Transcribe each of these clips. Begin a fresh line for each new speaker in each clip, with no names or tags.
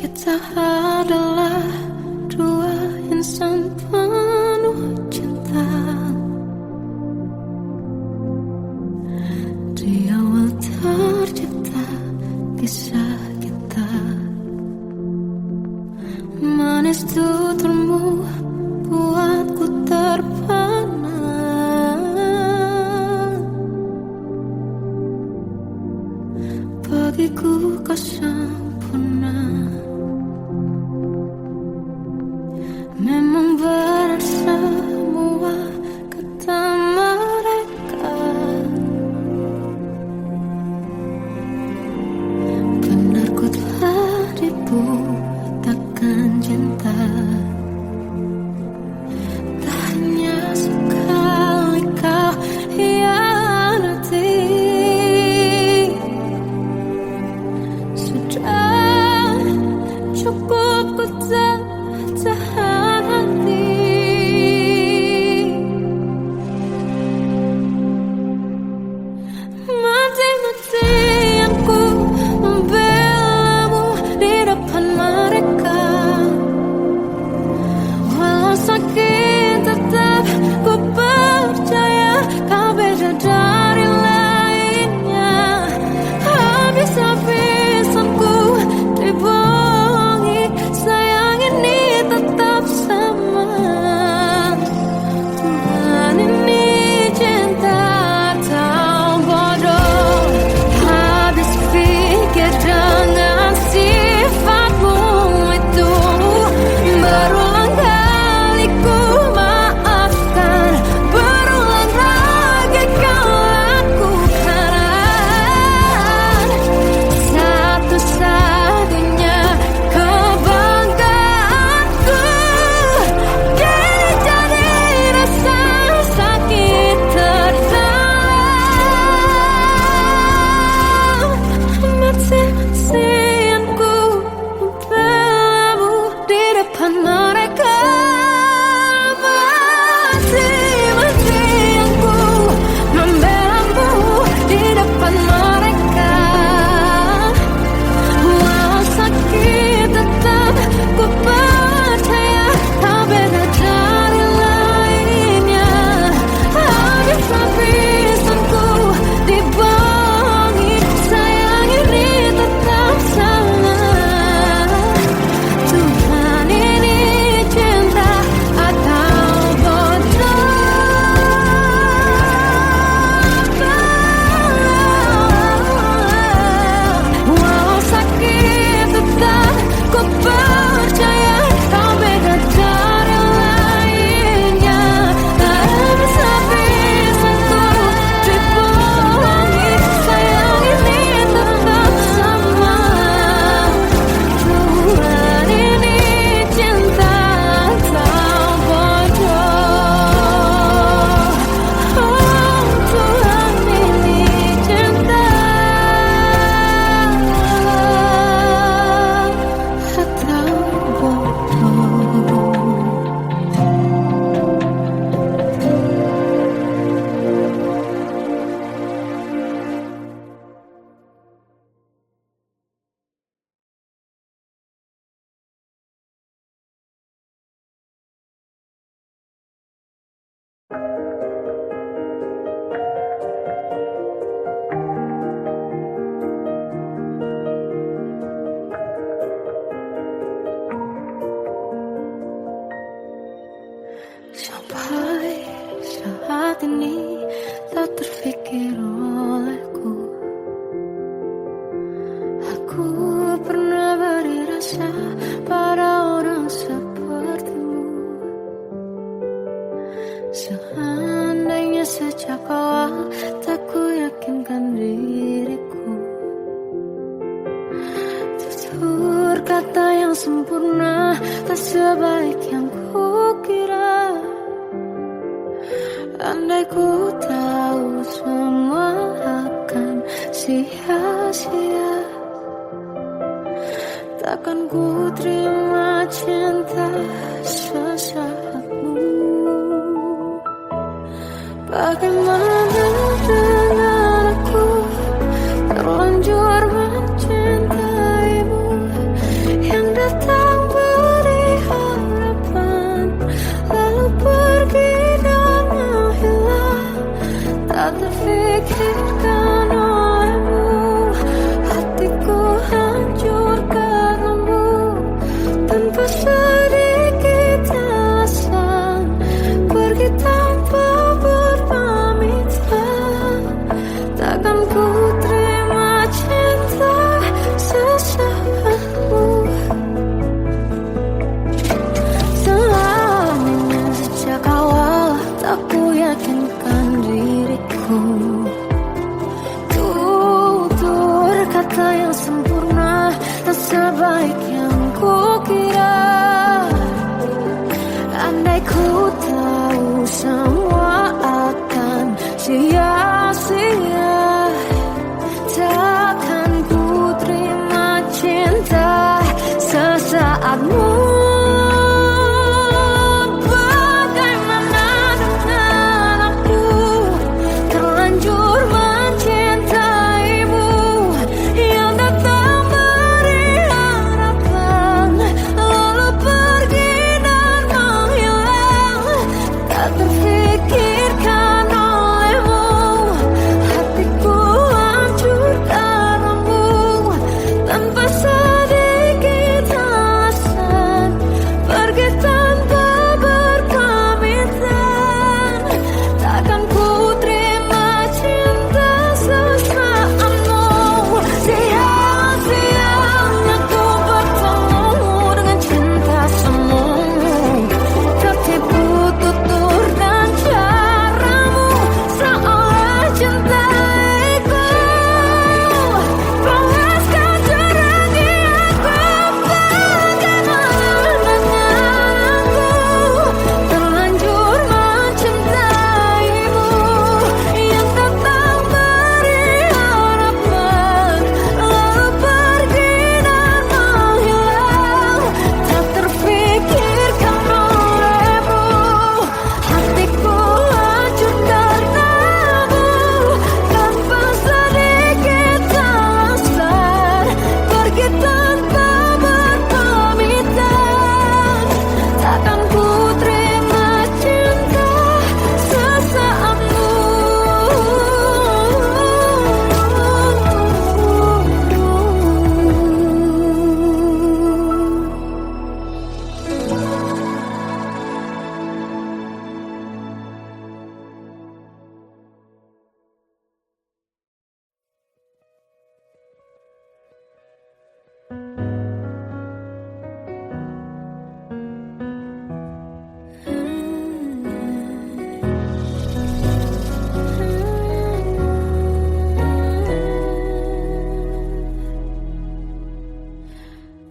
Kita adalah dua insan penuh cinta. Di awal tercipta kisah kita. Manis tuturmu buatku terpana. Bagiku kau sempurna. Memang benar semua kata mereka. Benar ku telah dibutakan cinta. Tak hanya sekali kau hianati. Sudah cukup ku tahan hati. Mati-matian ku membelamu di depan mereka. Walau sakit tetap ku percaya kau beda dari lainnya. Habis-habisan ku dibohongi, sayang ini tetap sama. Tuhan ini cinta atau bodoh. Habis pikir dengan sifatmu itu. Berulang kali ku maafkan, berulang lagi kau lakukan. Satu-satunya kebanggaanku kini jadi rasa sakit terdalam. Mati-matian ku membelamu di depan mereka. Mati-matian ku membelamu di depan mereka. Walau sakit tetap ku percaya kau beda dari lainnya. Habis-habisan ku dibohongi, sayang ini tetap sama. Tuhan ini cinta atau bodoh. Walau sakit tetap ku percaya kau beda dari lainnya. Habis-habisan ku dibohongi, sayang ini tetap sama. Tuhan ini cinta atau bodoh. Oh, Tuhan ini cinta atau bodoh. Sampai saat ini tak terfikir olehku. Aku pernah beri rasa pada orang sepertimu. Seandainya sejak awal tak ku yakinkan diriku. Tutur kata yang sempurna tak sebaik yang kukira. Andai ku tahu semua akan sia-sia, takkan ku terima cinta sesaatmu. Bagaimana dengan aku terlanjur mencintaimu yang cinta yang sempurna tak sebaik yang kukira. Andai ku tahu semua akan sia-sia, takkan ku terima cinta sesaatmu.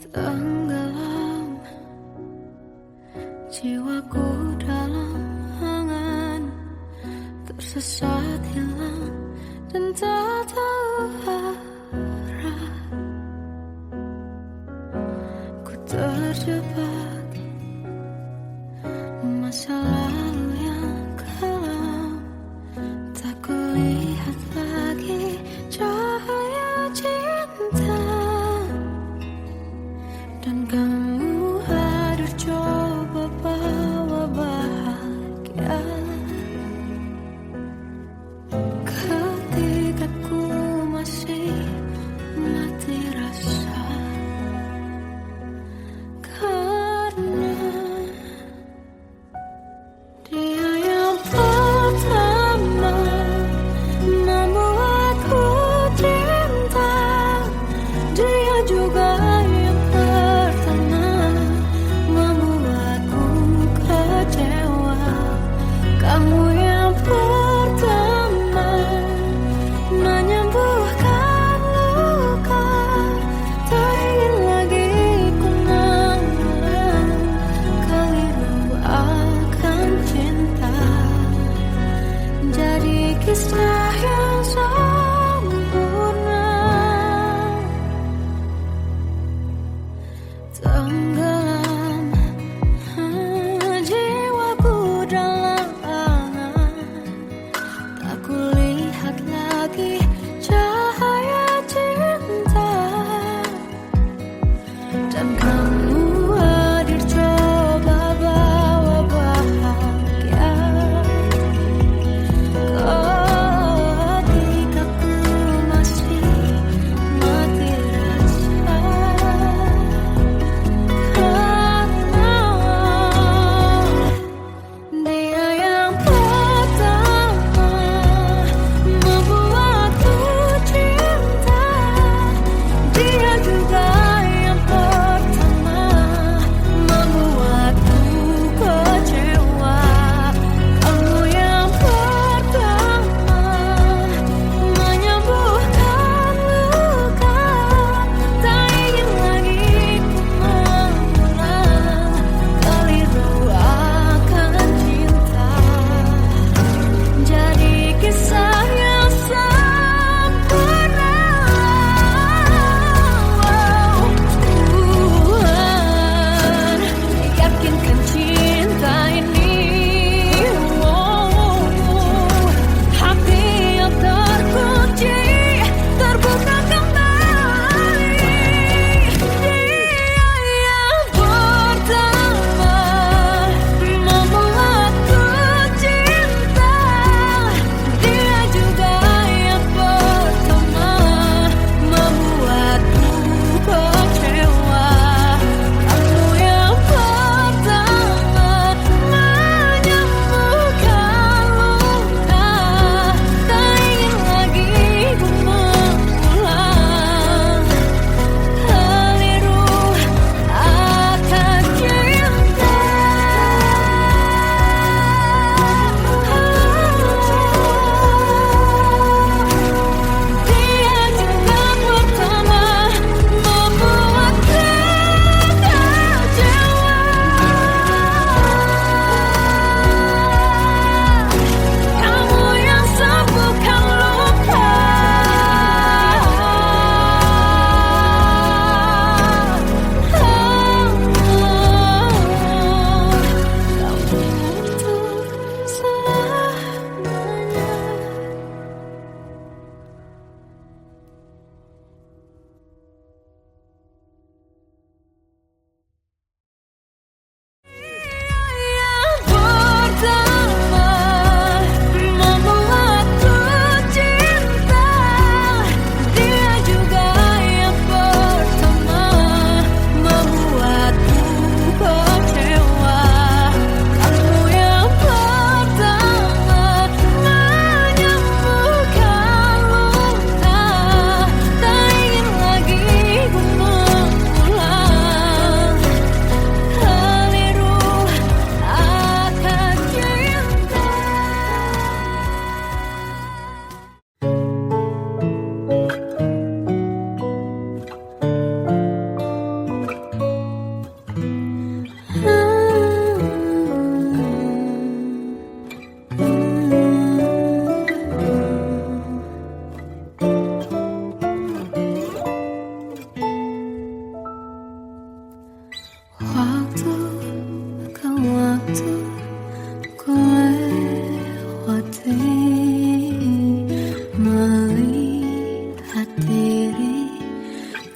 Tenggelam jiwaku dalam angan, tersesat hilang dan tak tahu arah. Ku terjebak masa lalu yang kelam, tak kulihat lagi cahaya cinta. Dan kamu hadir coba bawa bahagia ketika ku masih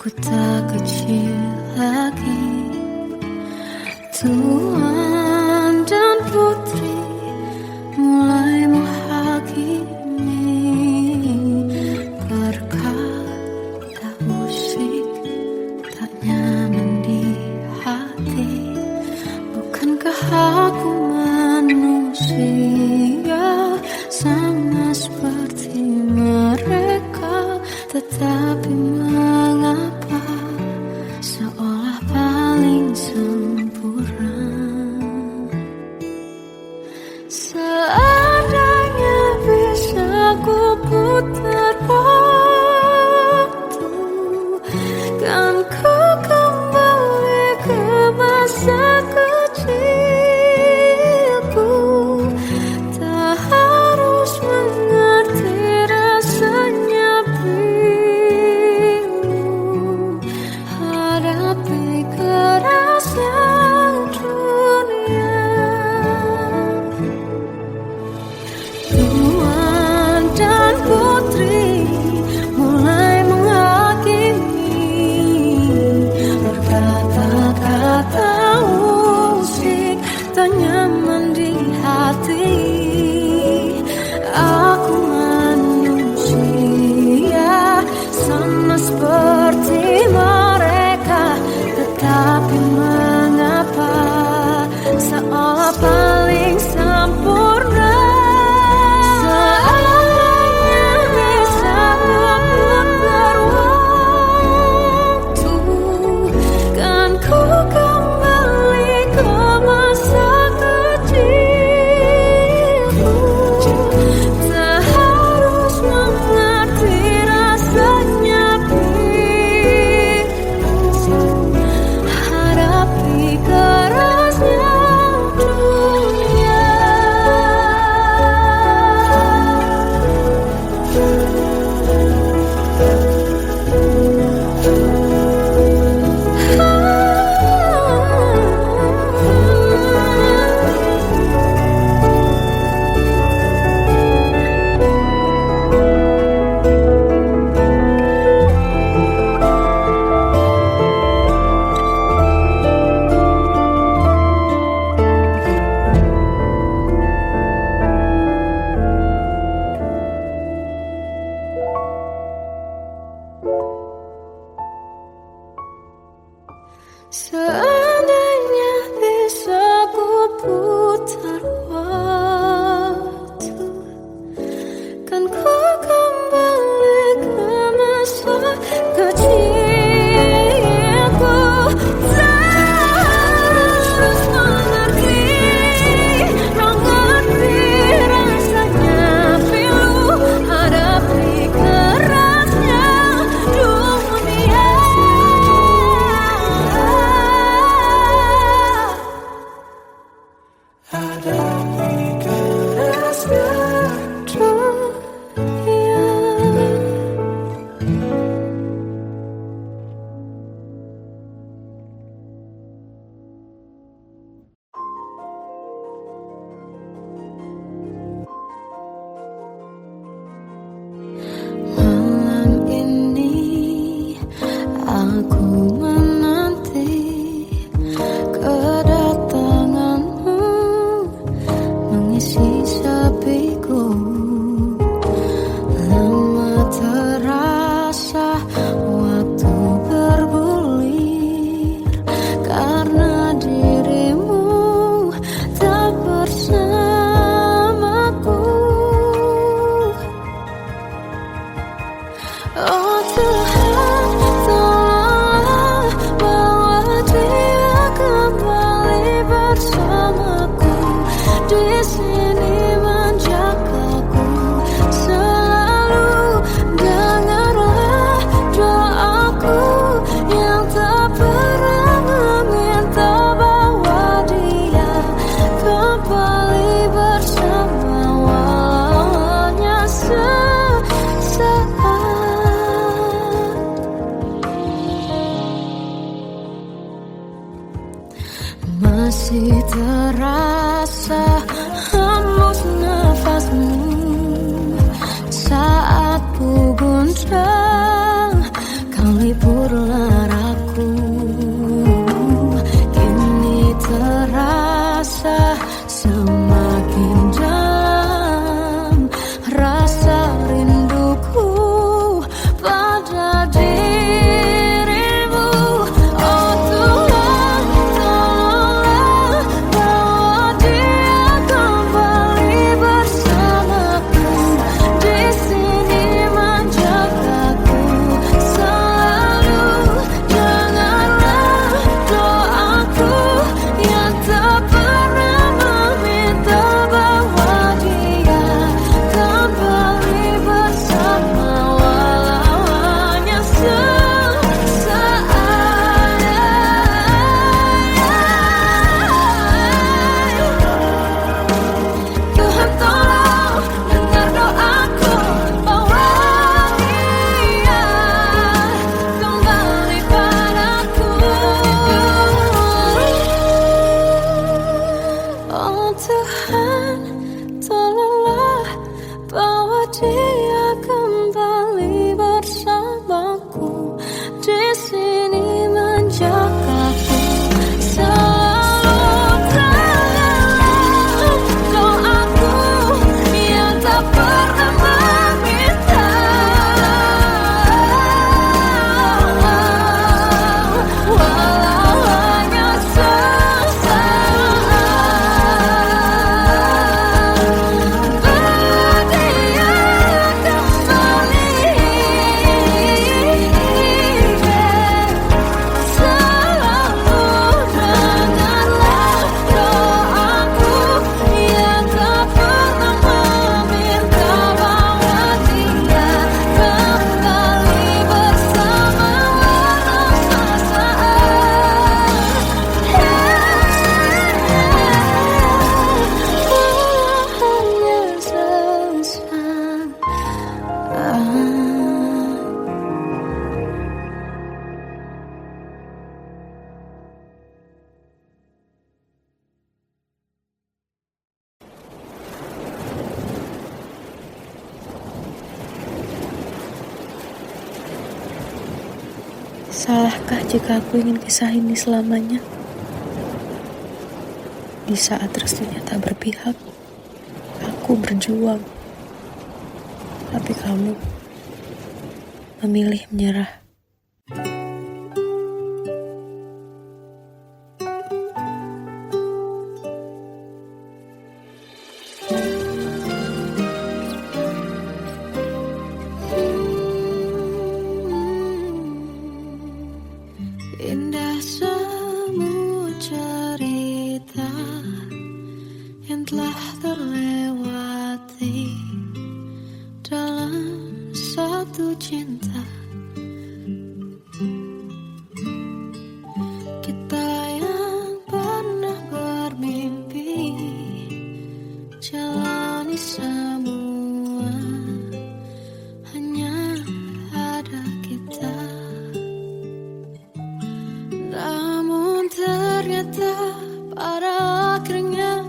Ku tak kecil lagi. Tuan dan putri mulai menghakimi. Berkata musik tak nyaman di hati. Bukankah aku manusia sama seperti mereka? Tetapi mengapa seolah paling sempurna? Seandainya bisa ku putar waktu, kan ku kembali ke masa kecilku. Tak harus mengerti rasanya pilu, hadapi kerasnya dunia. Tuan dan putri mulai menghakimi. Berkata-kata musik tak nyaman di hati. Aku manusia sama seperti mereka. Tetapi mengapa seolah paling sempurna? Seandainya bisa ku putar waktu, kan ku kembali ke masa kecilku. Tak harus mengerti rasanya pilu, hadapi kerasnya dunia. Seandainya bisa ku putar waktu, kan ku kembali ke masa kecilku. Tak harus mengerti rasanya pilu, hadapi kerasnya dunia. Hadapi kerasnya dunia. Malam ini aku menanti kedatanganmu, mengisi sepiku. Lama terasa waktu bergulir, karena dirimu tak bersamaku. Oh Tuhan, tolonglah bawa dia kembali bersamaku. Di sini menjagaku selalu. Dengarlah doaku yang tak pernah meminta, bawa dia kembali bersama, walaunya sesaat. menghiburlah aku. Kini terasa semakin dalam rasa rinduku pada dirimu. Oh Tuhan, tolonglah bawa dia kembali bersamaku. Di sini menjagaku selalu. Janganlah doaku yang tak pernah meminta bahwa dia kembali bersama, walau hanya sesaat. Tuhan tolong dengar doaku, bawa dia kembali padaku. Oh Tuhan, tolonglah bawa dia kembali bersamaku. Di sini menjagaku selalu. Janganlah doaku yang tak pernah meminta, walau hanya sesaat. Berdia kembali selalu. Dengarlah doaku yang tak pernah meminta bahwa dia kembali bersama, walau sesaat. Hanya sesaat.
Salahkah jika aku ingin kisah ini selamanya? Di saat restunya tak berpihak, aku berjuang. Tapi kamu memilih menyerah.
Indah semua cerita yang telah terlewati dalam satu cinta. Kita yang pernah bermimpi jalani semua, hanya ada kita. Namun ternyata pada akhirnya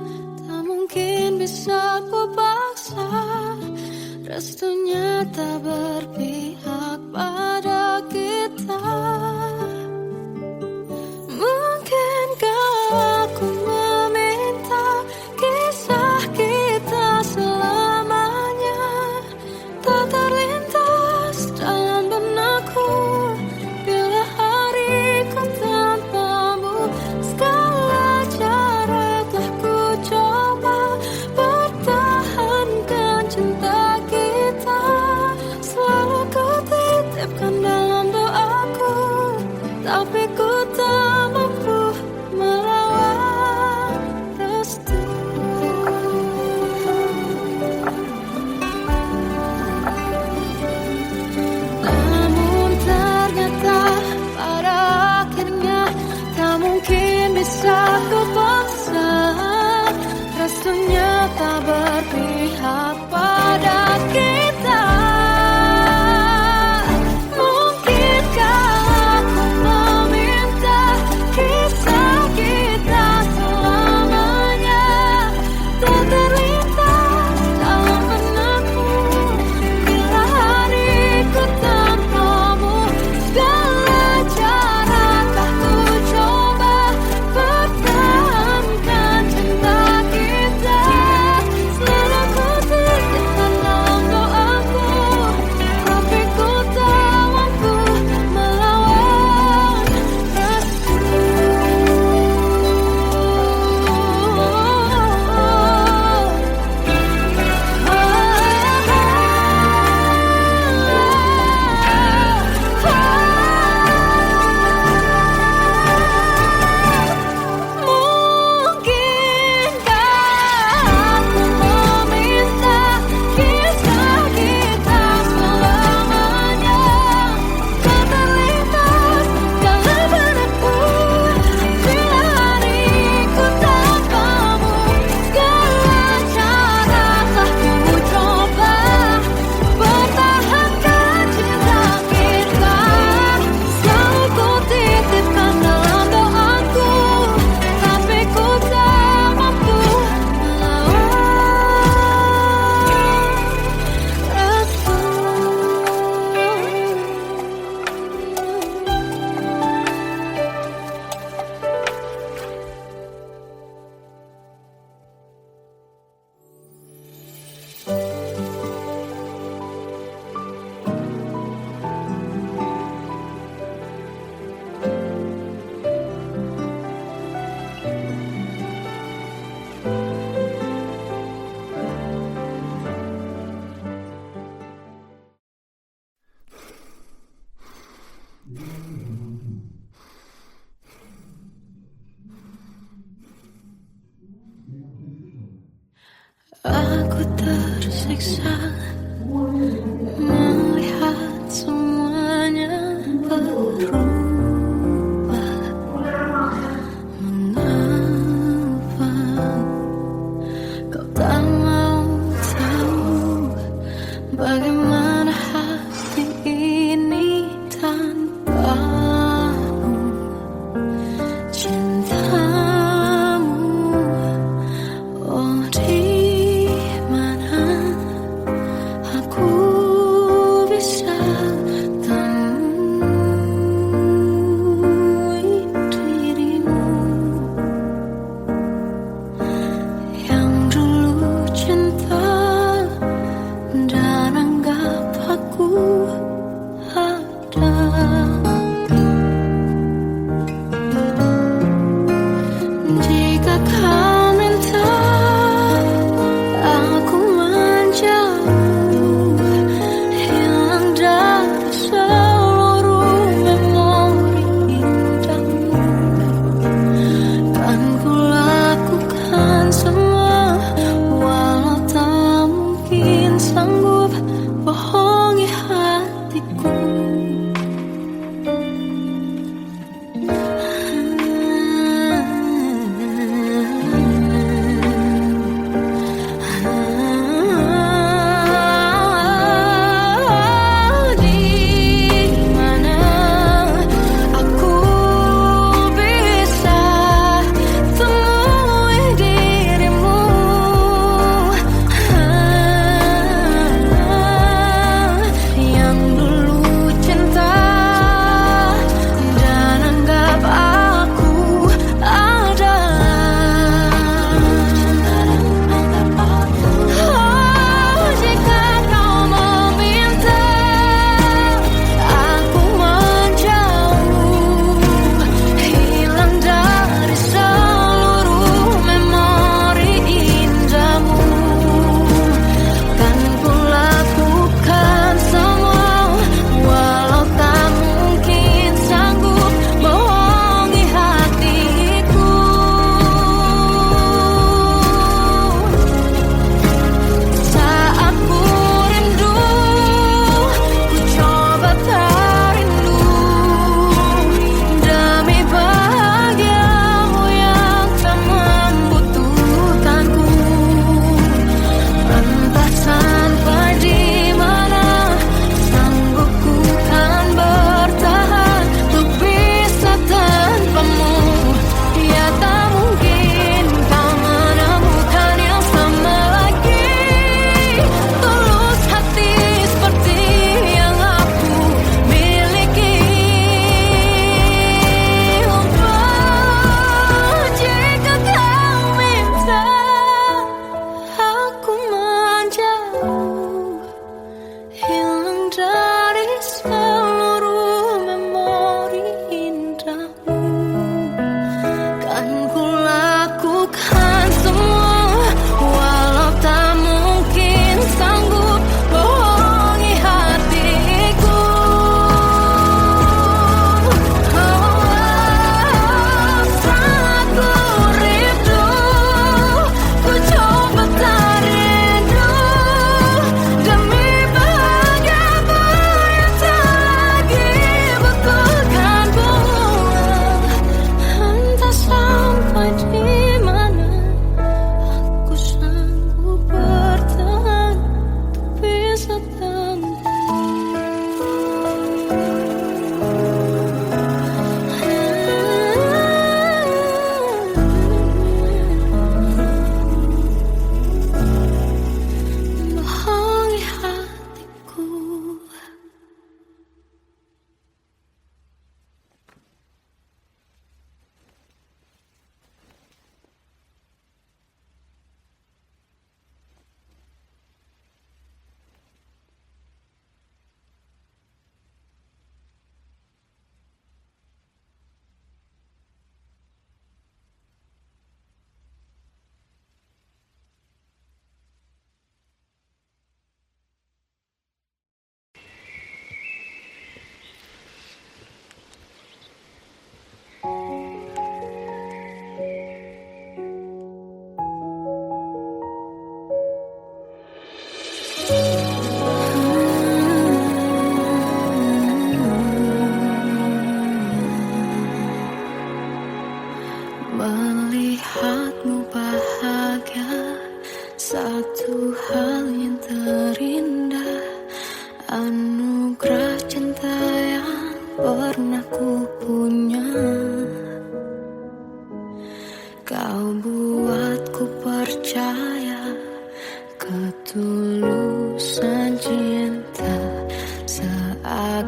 tak mungkin bisa ku paksa. Restunya tak berpihak pada kita. Mungkinkah aku meminta kisah kita selamanya tak terlintas dalam benakku bila hariku tanpamu. Segala cara telah ku coba pertahankan cinta kita. Selalu ku titipkan dalam doaku, tapi ku tak mampu melawan restu. Namun ternyata pada akhirnya tak mungkin bisa ku paksa. Restunya tak berpihak pada kita. Mungkin Aku tersiksa melihat semuanya berubah. Mengapa kau tak mau tahu bagaimana hati ini tanpamu? Cintamu, oh di mana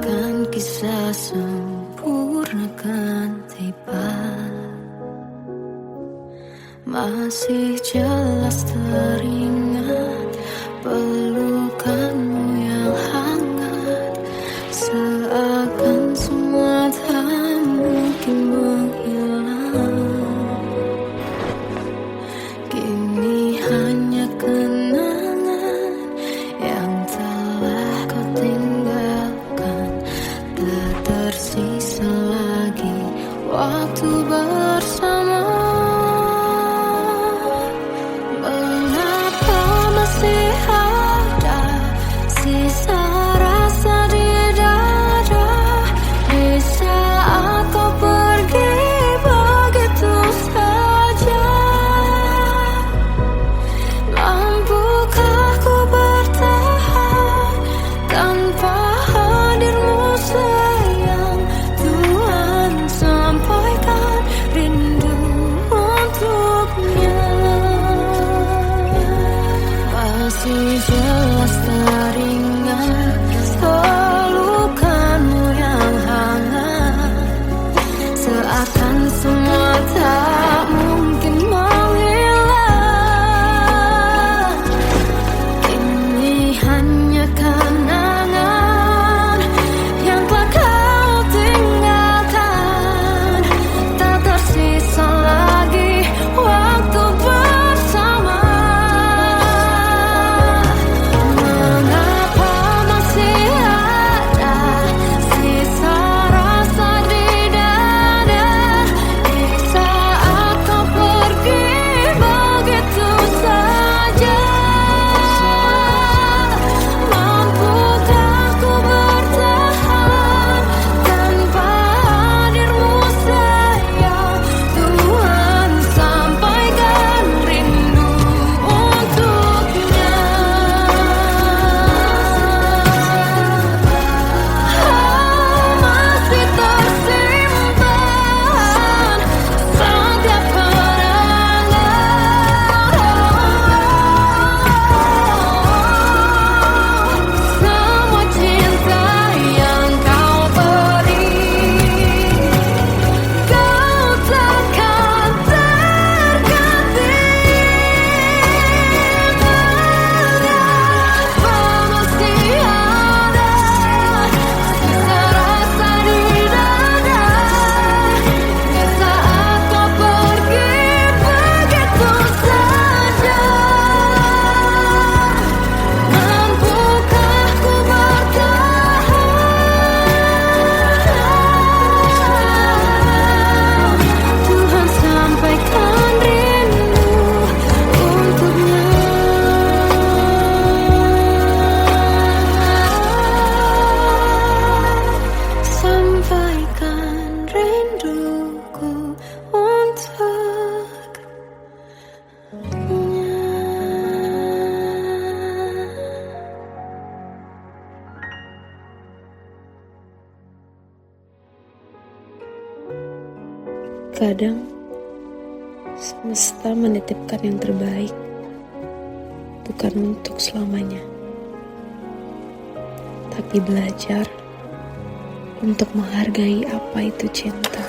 Seakan kisah sempurna kan tiba, masih jelas teringat pelukanmu yang hangat. Seakan semua tak mungkin menghilang, kini hanya kenangan yang telah kau tinggalkan. Tak tersisa lagi waktu bersama. Mengapa masih ada sisa rasa di dada, di saat kau pergi begitu saja? Mampukah ku bertahan tanpa hadirmu sayang? Tuhan, sampaikan rindu untuknya. Masih jelas teringat pelukanmu yang hangat. Seakan semua tak mungkin menghilang, ini hanya kenangan yang telah kau tinggalkan. Tak tersisa lagi waktu bersama. Mengapa masih ada sisa rasa di dada, di saat kau pergi begitu saja? Mampukah ku bertahan tanpa hadirmu sayang? Tuhan, sampaikan rindu untuknya. Masih tersimpan setiap kenangan, semua cinta yang kau beri. Kau takkan terganti. Mengapa masih ada sisa rasa di dada, di saat kau pergi begitu saja? Mampukah ku bertahan? Tuhan, sampaikan rindu untuknya. Sampaikan rinduku untuknya.
Kadang semesta menitipkan yang terbaik, bukan untuk selamanya, tapi belajar untuk menghargai apa itu cinta.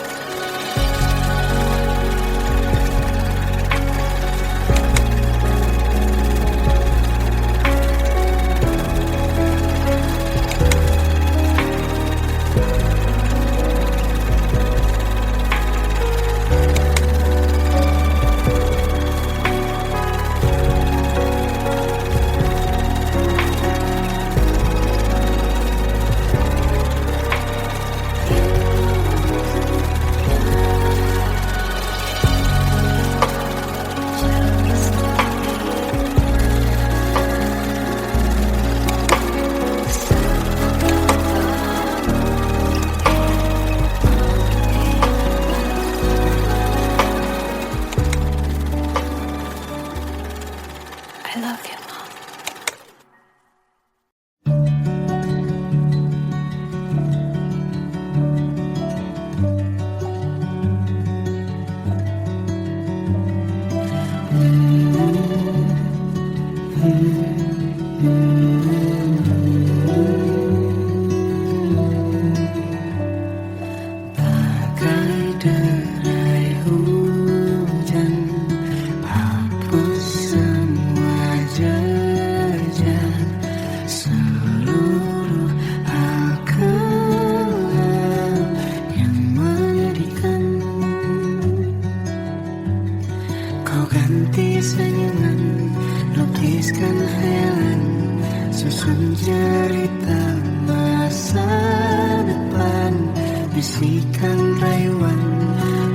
bisikan rayuan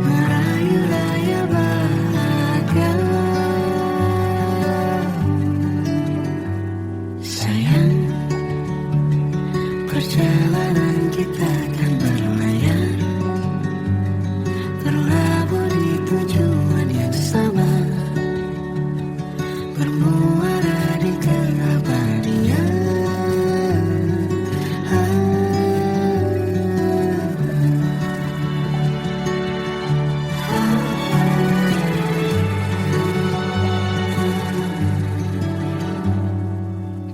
merayu raya bahagia. Sayang, perjalanan kita kan berlayar, berlabuh di tujuan yang sama, bermuara di keabadian.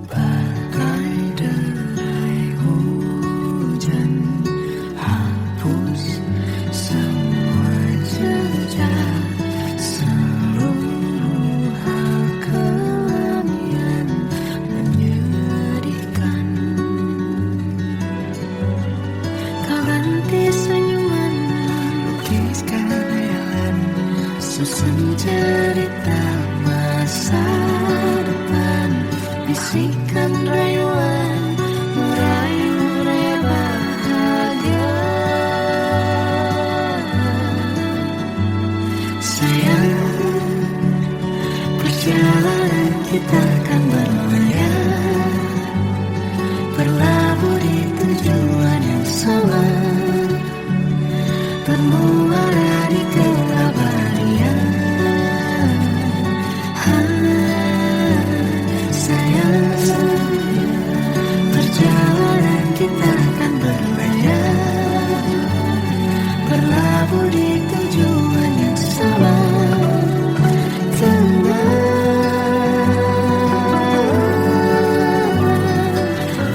Bagai derai hujan, hapus semua jejak, seluruh hal kelam yang menyedihkan. Kau ganti senyuman, lukiskan hayalan, susun cerita masa depan, bisikan rayuan merayu raya bahagia. Sayang, perjalanan kita kan berlayar, berlabuh di tujuan yang sama, bermuara di keabadian. Sayang, perjalanan kita kan berlayar, berlabuh di tujuan yang sama.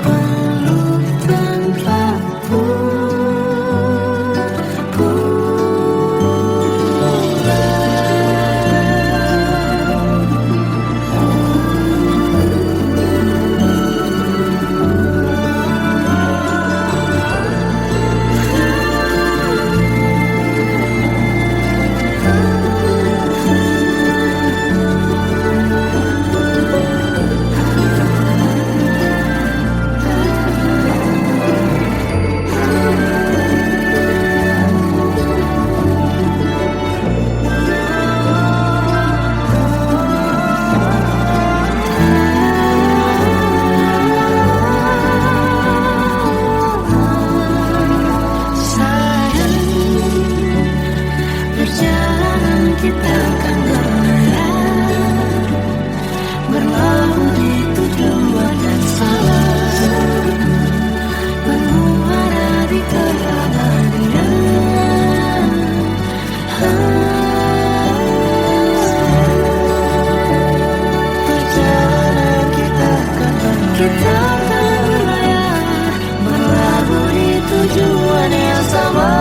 Peluk tempatku, perjalanan kita kan berlayar, berlabuh di tujuan yang sama, bermuara di keabadian. Perjalanan kita kan berlayar, berlabuh di tujuan yang sama.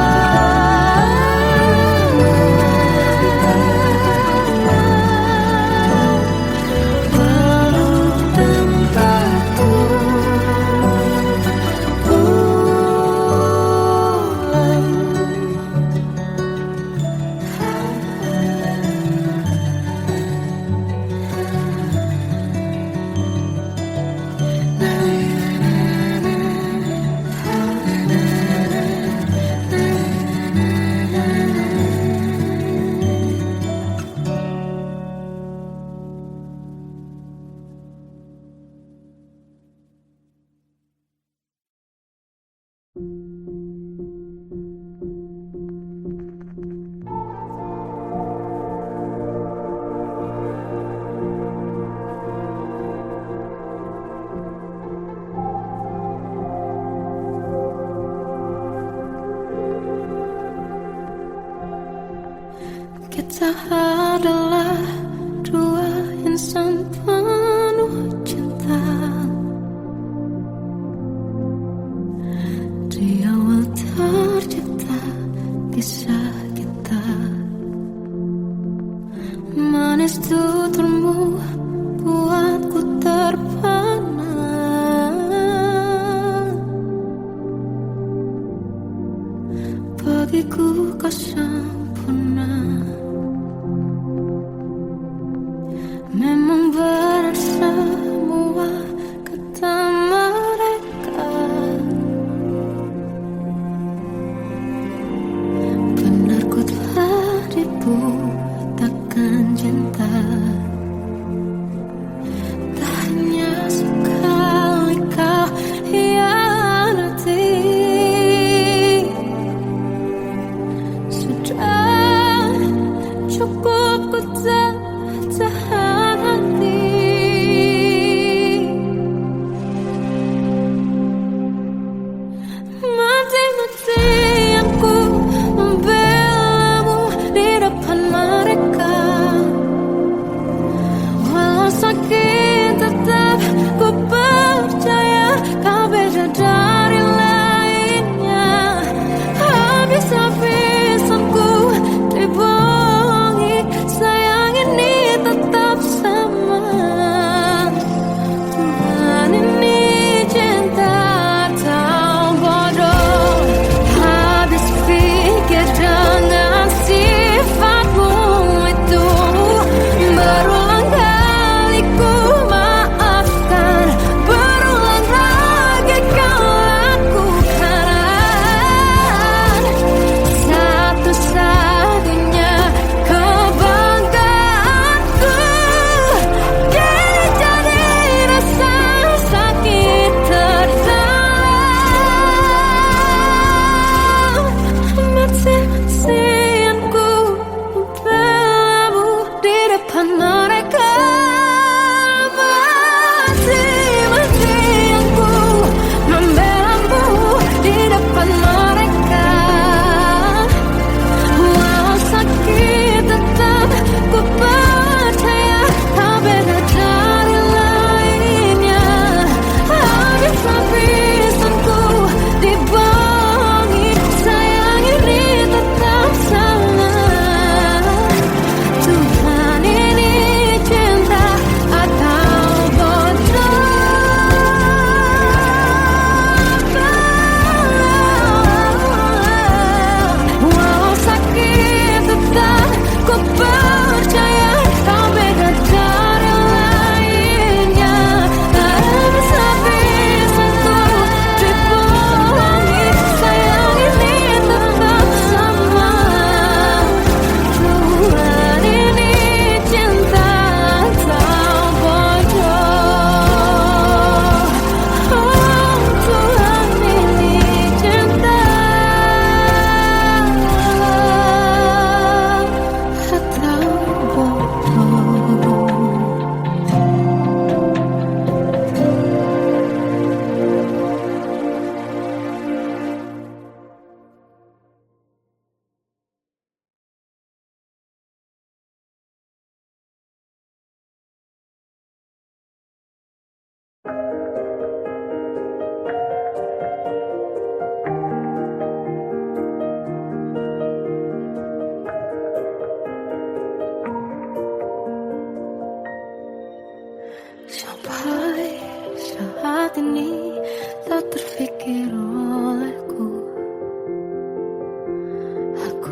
Kita adalah dua insan penuh cinta. Di awal tercipta kisah kita, manis tuturmu buatku terpana. Bagiku kau sempurna. Memang berat semua kata mereka,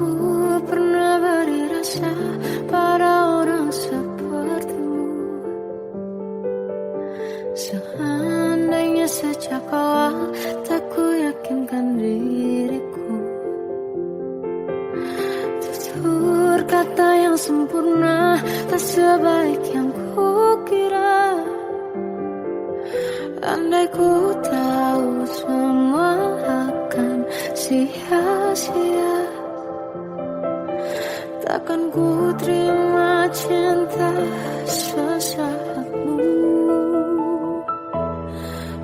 Ku pernah beri rasa pada orang sepertimu. Seandainya sejak awal tak ku yakinkan diriku, tutur kata yang sempurna tak sebaik yang ku kira. Andai ku tahu semua akan sia-sia, takkan ku terima cinta sesaatmu.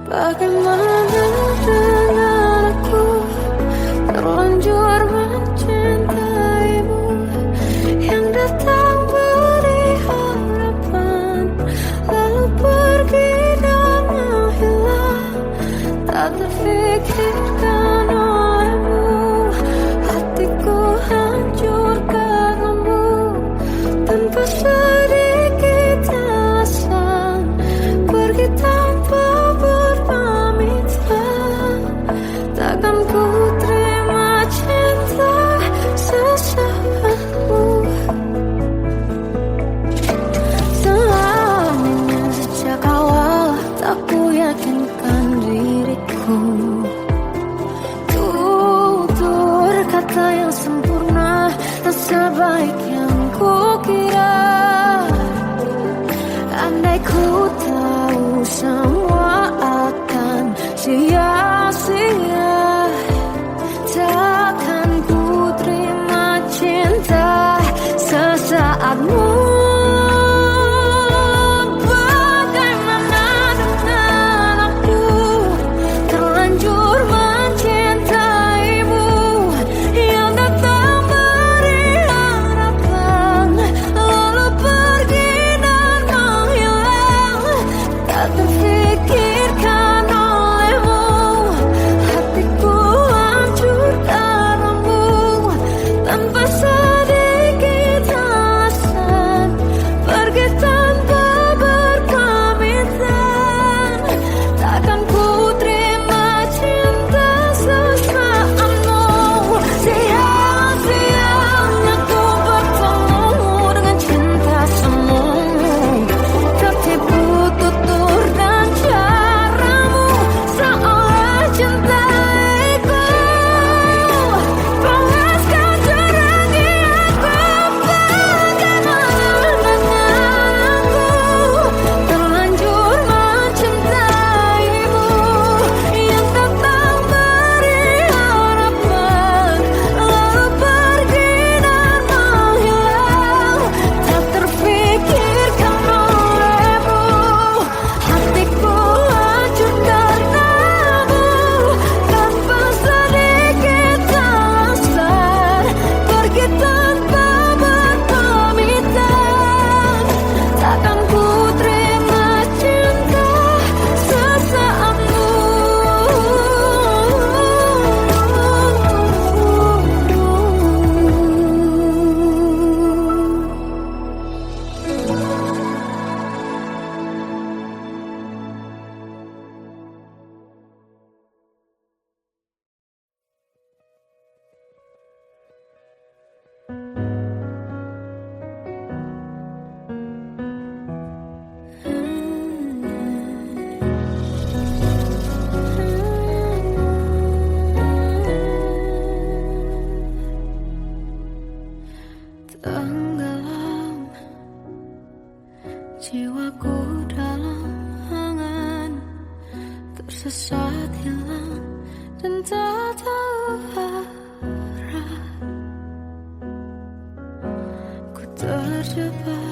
Bagaimana dengan aku terlanjur mencintaimu, yang datang beri harapan lalu pergi dan menghilang. Tak terfikirkan olehmu, hatiku hancur karenamu. Tanpa sedikit alasan pergi tanpa berpamitan. Takkan ku terima cinta sesaatmu. Seandainya sejak awal tak ku yakinkan diriku, tutur kata yang sempurna tak sebaik yang ku kira. Andai ku tahu semua akan sia-sia, takkan ku terima cinta sesaatmu. Bagaimana dengan aku terlanjur mencintaimu, yang datang beri harapan lalu pergi dan menghilang. Tak terfikirkan olehmu, hatiku hancur karenamu. Tanpa sedikit alasan pergi tanpa berpamitan. Takkan ku terima cinta sesaatmu. Sia-sianya ku bertemu dengan cinta semu, tertipu tutur dan caramu seolah cintaiku. Panaskan jurangi aku. Bagaimana dengan aku terlanjur mencintaimu, yang datang beri harapan lalu pergi dan menghilang. Tak terfikirkan olehmu, hatiku hancur karenamu. Tanpa sedikit alasan pergi tanpa berpamitan. Takkan ku terima cinta sesaatmu. Tenggelam jiwaku dalam angan, tersesat hilang dan tak tahu arah. Ku terjebak